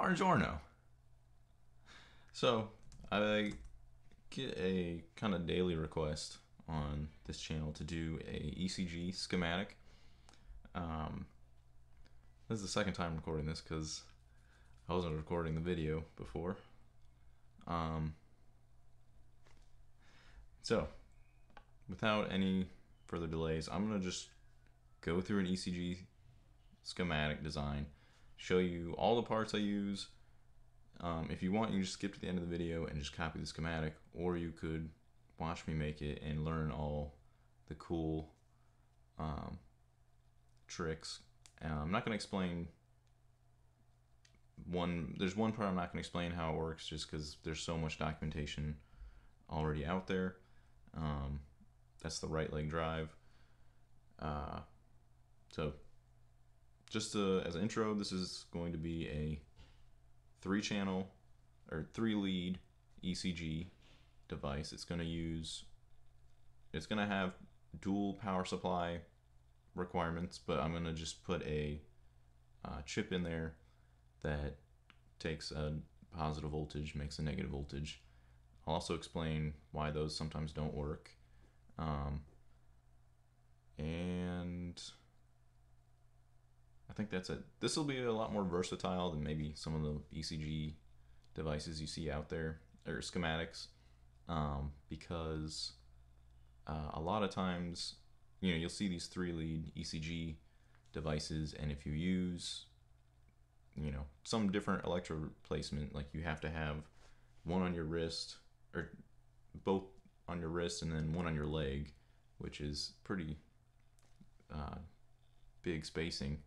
Buongiorno. So, I get a kind of daily request on this channel to do a ECG schematic. Um, this is the second time recording this because I wasn't recording the video before. Um, so, without any further delays, I'm going to just go through an ECG schematic design, show you all the parts I use. If you want, you can just skip to the end of the video and just copy the schematic, or you could watch me make it and learn all the cool tricks. I'm not going to explain there's one part I'm not going to explain how it works just because there's so much documentation already out there. That's the right leg drive. So just as an intro, this is going to be a 3-channel or 3-lead ECG device. It's going to have dual power supply requirements, but I'm going to just put a chip in there that takes a positive voltage, makes a negative voltage. I'll also explain why those sometimes don't work. And I think that's it. This will be a lot more versatile than maybe some of the ECG devices you see out there, or schematics, because a lot of times, you'll see these 3-lead ECG devices, and if you use, some different electrode placement, like you have to have one on your wrist, or both on your wrist, and then one on your leg, which is pretty big spacing.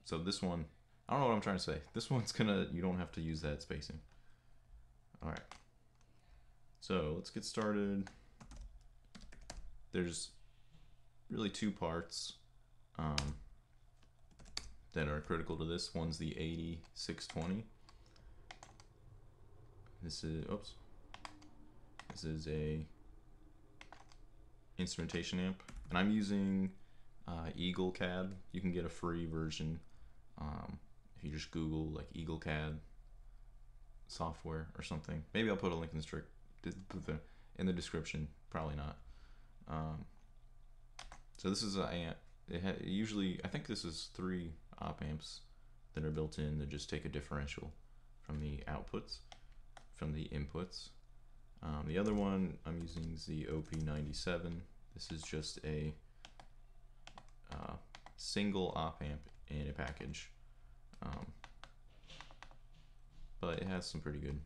So this one, I don't know what I'm trying to say. This one's you don't have to use that spacing. All right. So let's get started. There's really 2 parts that are critical to this. One's the 8620. This is a instrumentation amp, and I'm using Eagle CAD. You can get a free version if you just Google like Eagle CAD software or something. Maybe I'll put a link in the description. Probably not. So this is a usually, I think this is 3 op amps that are built in that just take a differential from the outputs, from the inputs. The other one I'm using is the OP97. This is just a single op amp in a package, but it has some pretty good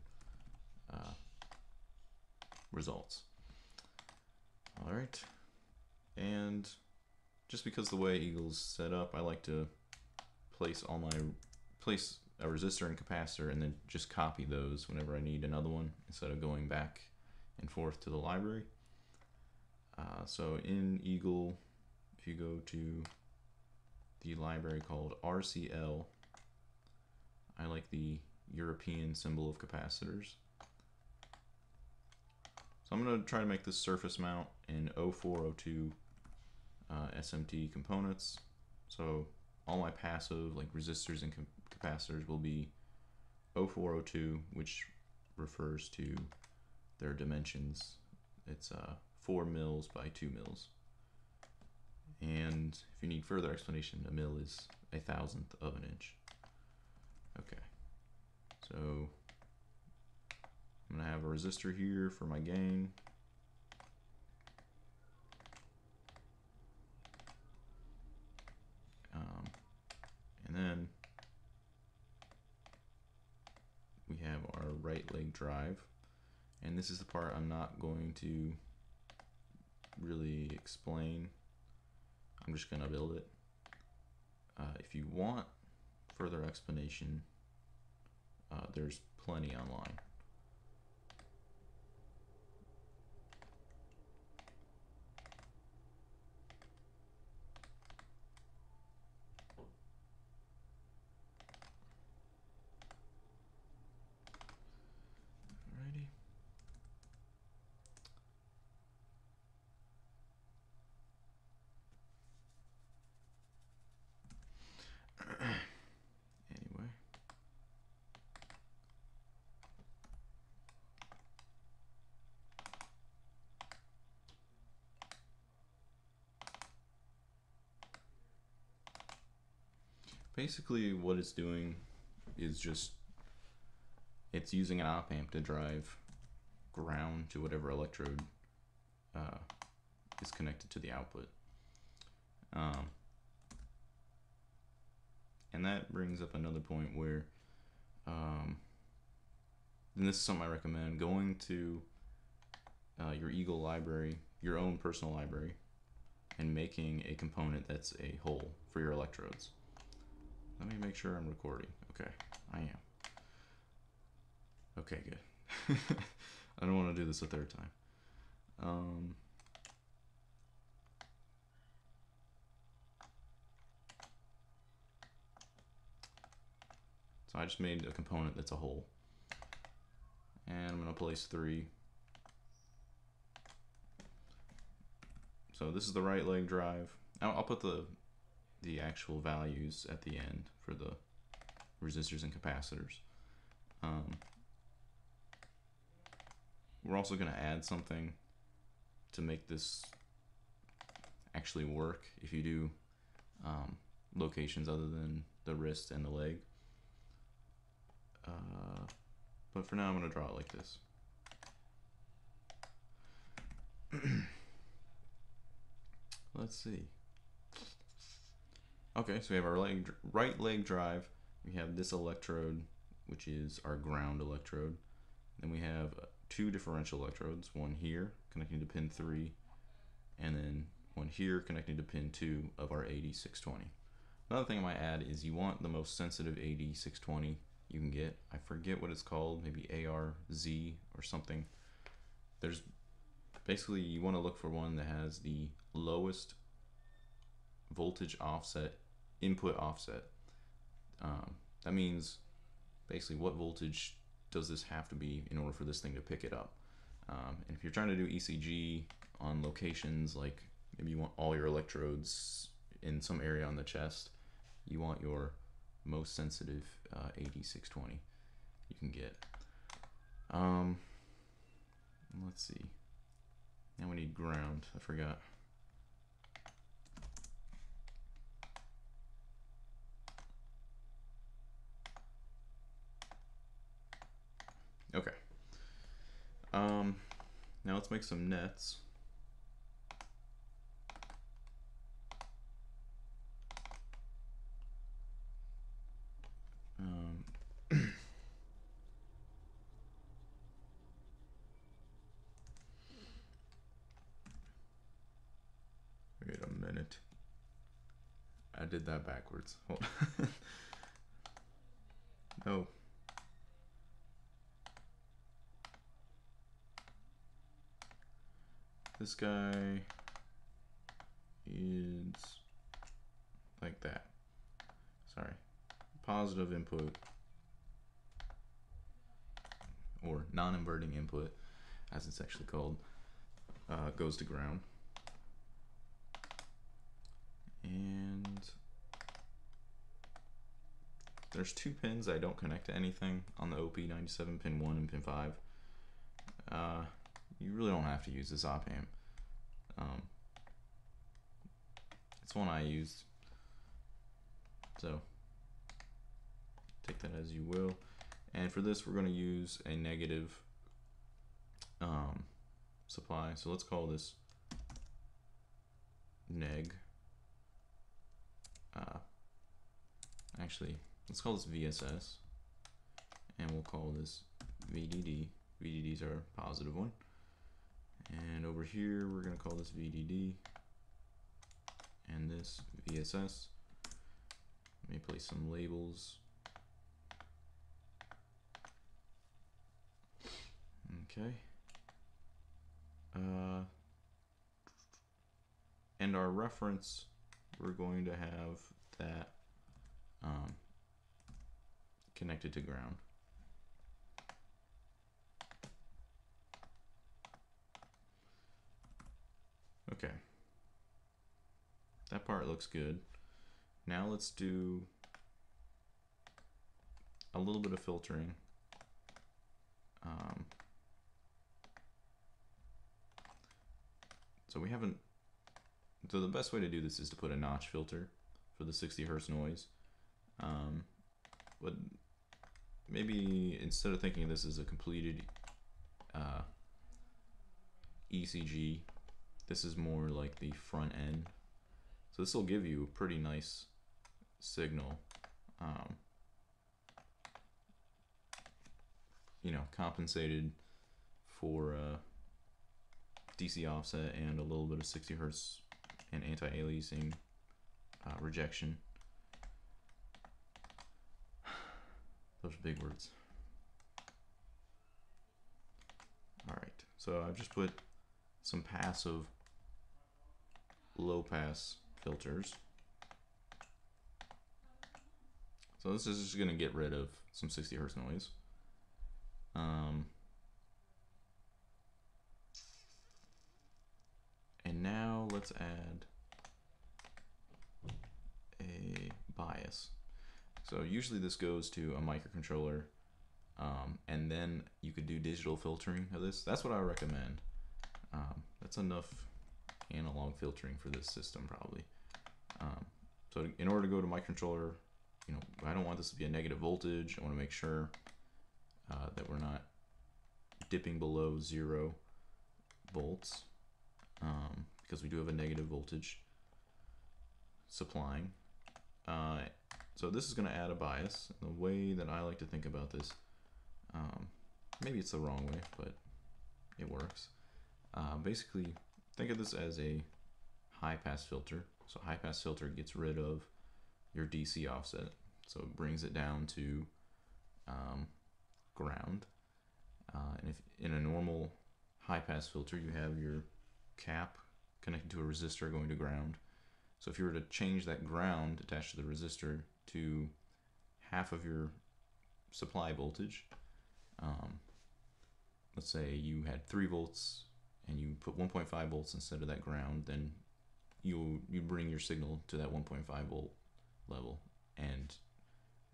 results. All right, and just because the way Eagle's set up, I like to place a resistor and capacitor and then just copy those whenever I need another one instead of going back and forth to the library. So in Eagle, if you go to the library called RCL, I like the European symbol of capacitors. So I'm going to try to make this surface mount in 0402 SMT components. So all my passive, like resistors and capacitors, will be 0402, which refers to their dimensions. It's 4 mils by 2 mils. And if you need further explanation, a mil is 1/1000th of an inch. Okay, so I'm going to have a resistor here for my gain. And then we have our right leg drive. And this is the part I'm not going to really explain. I'm just going to build it. If you want further explanation, there's plenty online. Alrighty. Anyway. Basically what it's doing is just it's using an op amp to drive ground to whatever electrode is connected to the output. And that brings up another point where, and this is something I recommend, going to your Eagle library, your own personal library, and making a component that's a hole for your electrodes. Let me make sure I'm recording. Okay, I am. Okay, good. I don't want to do this a third time. So I just made a component that's a hole. And I'm going to place 3. So this is the right leg drive. I'll put the actual values at the end for the resistors and capacitors. We're also going to add something to make this actually work if you do locations other than the wrist and the leg. But for now I'm going to draw it like this. Let's see. Okay, so we have our right leg drive. We have this electrode, which is our ground electrode. Then we have 2 differential electrodes, one here connecting to pin 3, and then one here connecting to pin 2 of our AD620. Another thing I might add is you want the most sensitive AD620 you can get. I forget what it's called, maybe ARZ or something. There's basically, you want to look for one that has the lowest voltage offset, input offset. That means basically what voltage does this have to be in order for this thing to pick it up. And if you're trying to do ECG on locations, like maybe you want all your electrodes in some area on the chest, you want your most sensitive AD620 you can get. Let's see. Now we need ground. I forgot. Okay. Now let's make some nets. Wait a minute. I did that backwards. Hold on. No. This guy is like that. Sorry. Positive input, or non-inverting input, as it's actually called, goes to ground. And there's 2 pins I don't connect to anything on the OP97, pin 1 and pin 5. You really don't have to use this op amp. It's one I used, so take that as you will. And for this we're going to use a negative supply, so let's call this neg. Actually, let's call this VSS, and we'll call this VDD. VDDs are a positive one. And over here we're going to call this VDD, and this VSS. Let me place some labels. Okay. And our reference, we're going to have that connected to ground. Okay. That part looks good. Now let's do a little bit of filtering. So the best way to do this is to put a notch filter for the 60 Hz noise. But maybe instead of thinking of this as a completed ECG, this is more like the front end. So this will give you a pretty nice signal, you know, compensated for DC offset and a little bit of 60 Hertz and anti-aliasing rejection. Those are big words. Alright, so I've just put some passive low pass filters. So this is just going to get rid of some 60 Hertz noise. And now let's add a bias. So usually this goes to a microcontroller, and then you could do digital filtering of this. That's what I recommend. That's enough analog filtering for this system probably. So in order to go to microcontroller, you know, I don't want this to be a negative voltage. I want to make sure that we're not dipping below 0 volts, because we do have a negative voltage supplying. So this is going to add a bias. The way that I like to think about this, maybe it's the wrong way, but it works. Basically, think of this as a high-pass filter. So high-pass filter gets rid of your DC offset, so it brings it down to ground. And if in a normal high-pass filter, you have your cap connected to a resistor going to ground. So if you were to change that ground attached to the resistor to half of your supply voltage, let's say you had 3 volts and you put 1.5 volts instead of that ground, then you bring your signal to that 1.5 volt level and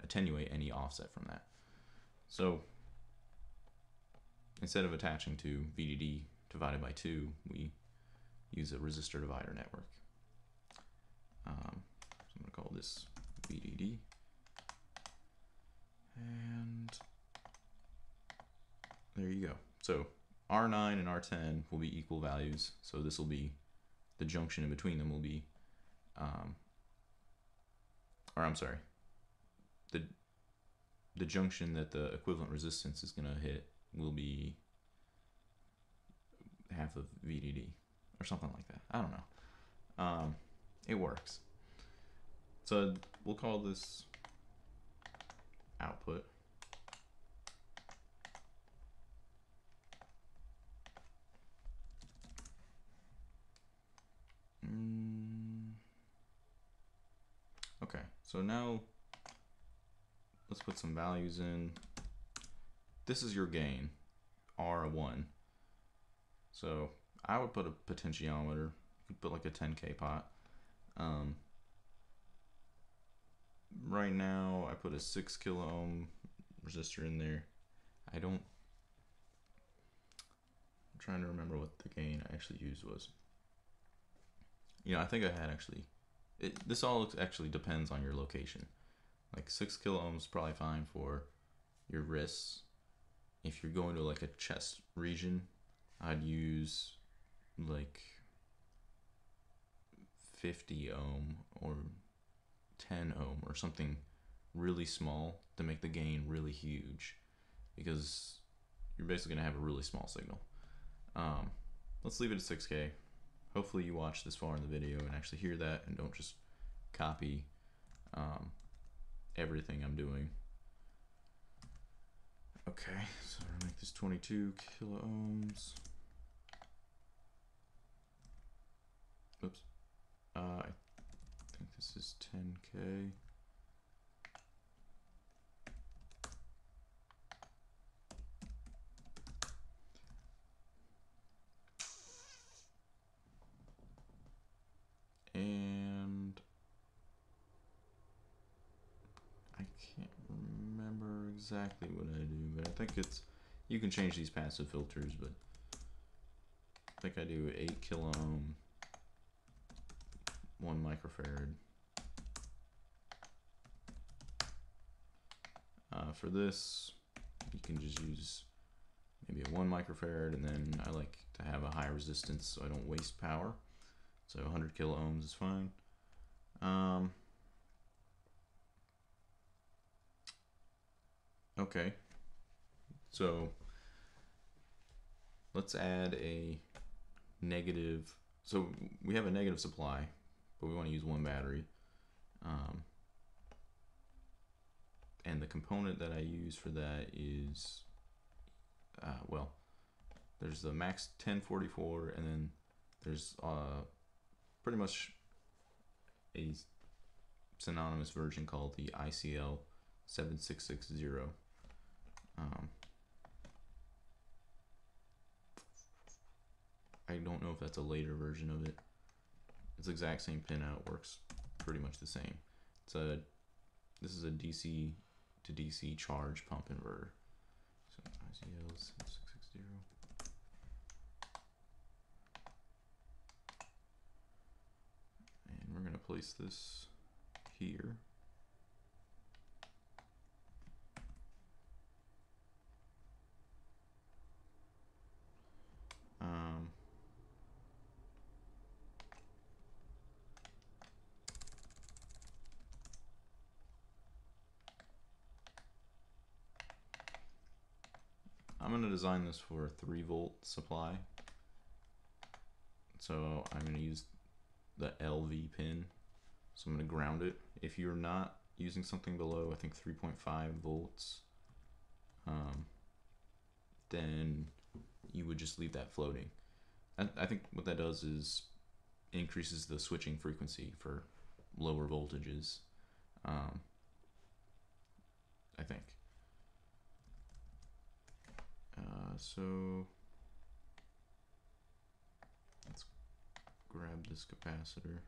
attenuate any offset from that. So instead of attaching to VDD divided by 2, we use a resistor divider network. So I'm going to call this VDD, and there you go. So R9 and R10 will be equal values, so this will be, the junction in between them will be, or I'm sorry, the junction that the equivalent resistance is going to hit will be half of VDD or something like that. I don't know. It works. So we'll call this output. Okay, so now let's put some values in. This is your gain, R1. So I would put a potentiometer. You could put like a 10K pot. Right now I put a 6 kilo ohm resistor in there. I'm trying to remember what the gain I actually used was. You know, I think I had actually, this all actually depends on your location. Like 6 kilo ohms is probably fine for your wrists. If you're going to like a chest region, I'd use like 50 ohm or 10 ohm or something really small to make the gain really huge, because you're basically going to have a really small signal. Let's leave it at 6K. Hopefully you watch this far in the video and actually hear that and don't just copy everything I'm doing. Okay, so we're gonna make this 22 kilo ohms. Oops. I think this is 10K. And I can't remember exactly what I do, but I think it's, you can change these passive filters, but I think I do 8 kilo ohm, 1 microfarad. For this, you can just use maybe a 1 microfarad, and then I like to have a high resistance so I don't waste power. So 100 kilo ohms is fine. Okay, so let's add a negative. So we have a negative supply, but we want to use 1 battery. And the component that I use for that is, well, there's the max 1044, and then there's pretty much a synonymous version called the ICL 7660. I don't know if that's a later version of it. It's the exact same pinout, works pretty much the same. This is a DC to DC charge pump inverter. So ICL 7660. And we're going to place this here. I'm going to design this for a 3-volt supply. So I'm going to use the LV pin. So I'm going to ground it. If you're not using something below, I think 3.5 volts, then you would just leave that floating. I think what that does is increases the switching frequency for lower voltages, I think. So let's grab this capacitor.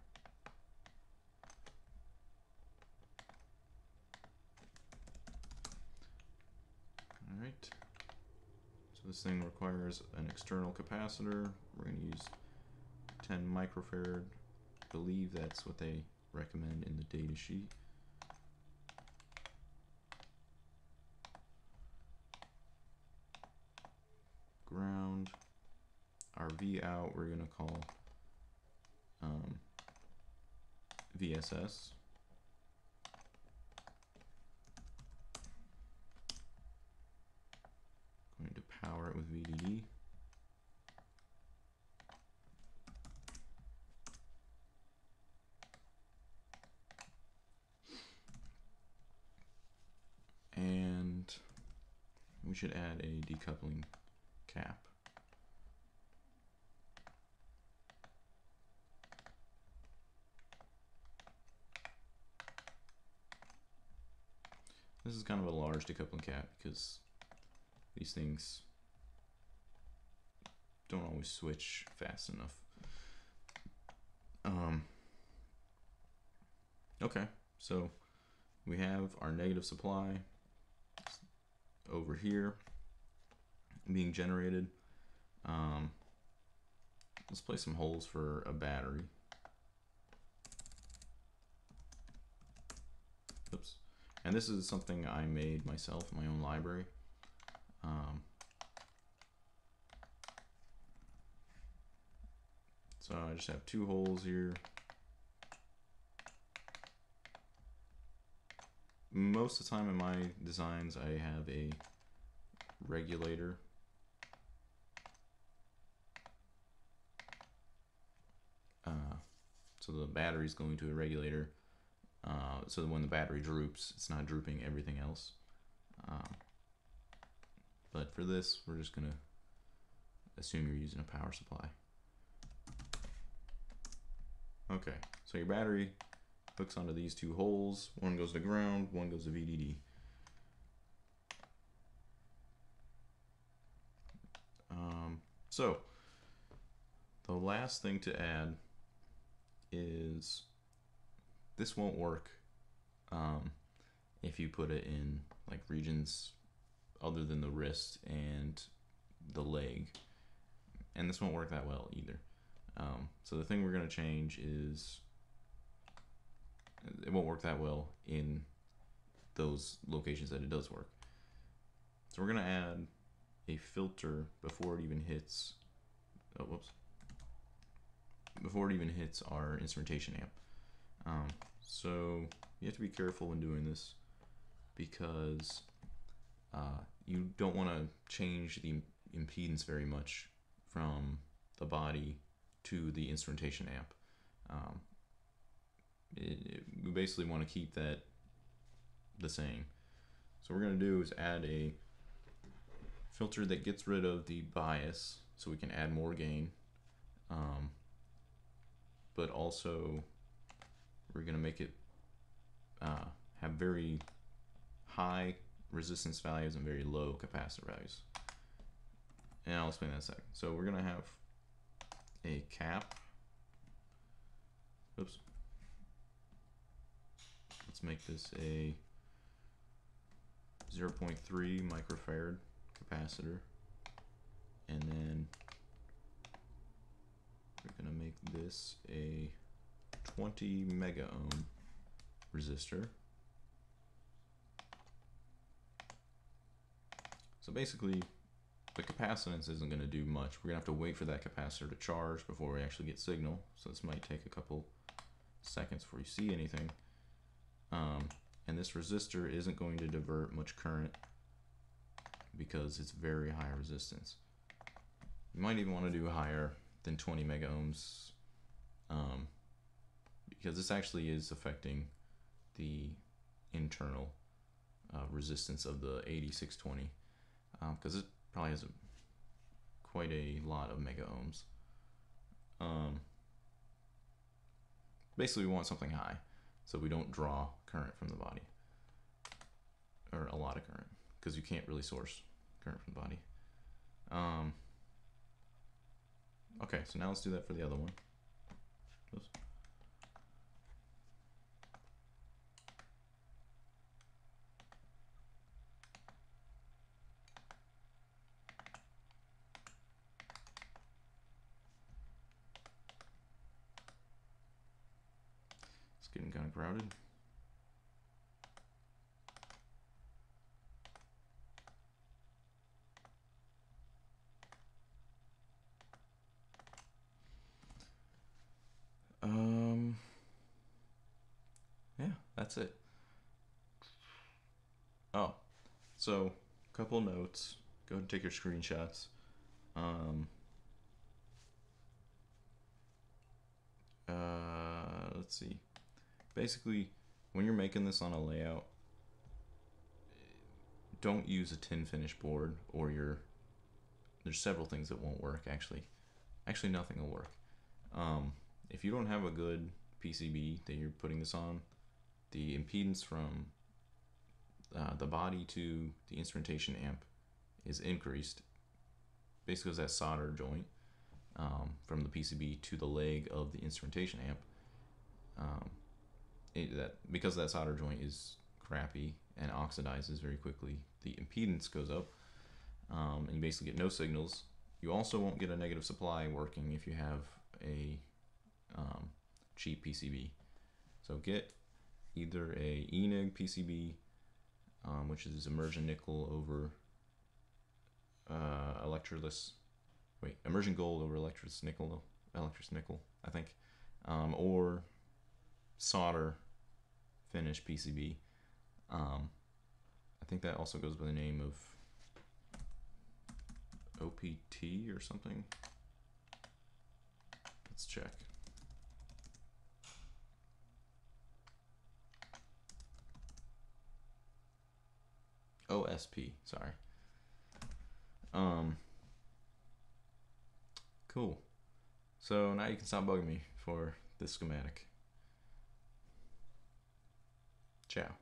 All right. So this thing requires an external capacitor. We're going to use 10 microfarad. I believe that's what they recommend in the data sheet. Ground. Our V out we're going to call VSS. Going to power it with VDD. And we should add a decoupling cap. This is kind of a large decoupling cap because these things don't always switch fast enough. Okay, so we have our negative supply over here being generated. Let's place some holes for a battery. Oops. And this is something I made myself in my own library. So I just have 2 holes here. Most of the time in my designs I have a regulator. So the battery is going to a regulator, so that when the battery droops, it's not drooping everything else. But for this, we're just going to assume you're using a power supply. Okay, so your battery hooks onto these 2 holes. One goes to ground, one goes to VDD. So the last thing to add is this won't work if you put it in like regions other than the wrist and the leg, and this won't work that well either. So the thing we're going to change is it won't work that well in those locations that it does work. So we're going to add a filter before it even hits, oh, whoops, before it even hits our instrumentation amp. So you have to be careful when doing this because you don't want to change the impedance very much from the body to the instrumentation amp. We basically want to keep that the same. So what we're going to do is add a filter that gets rid of the bias so we can add more gain, but also we're going to make it have very high resistance values and very low capacitor values, and I'll explain that in a second. So we're going to have a cap, oops, let's make this a 0.3 microfarad capacitor, and then we're going to make this a 20 mega ohm resistor. So basically the capacitance isn't going to do much. We're going to have to wait for that capacitor to charge before we actually get signal, so this might take a couple seconds before you see anything. And this resistor isn't going to divert much current because it's very high resistance. You might even want to do higher than 20 mega ohms, because this actually is affecting the internal resistance of the 8620, because it probably has quite a lot of mega ohms. Basically we want something high so we don't draw current from the body, or a lot of current, because you can't really source current from the body. Okay, so now let's do that for the other one. Oops. It's getting kind of crowded. Yeah, that's it. Oh, so a couple notes. Go ahead and take your screenshots. Let's see. Basically, when you're making this on a layout, don't use a tin finish board, or there's several things that won't work actually. Actually, nothing will work. If you don't have a good PCB that you're putting this on, the impedance from the body to the instrumentation amp is increased, basically because that solder joint from the PCB to the leg of the instrumentation amp, because that solder joint is crappy and oxidizes very quickly, the impedance goes up, and you basically get no signals. You also won't get a negative supply working if you have a cheap PCB. So get either a ENIG PCB, which is immersion nickel over immersion gold over electrous nickel, I think, or solder finish PCB. I think that also goes by the name of OPT or something. Let's check. OSP, sorry. Cool. So now you can stop bugging me for this schematic. Ciao.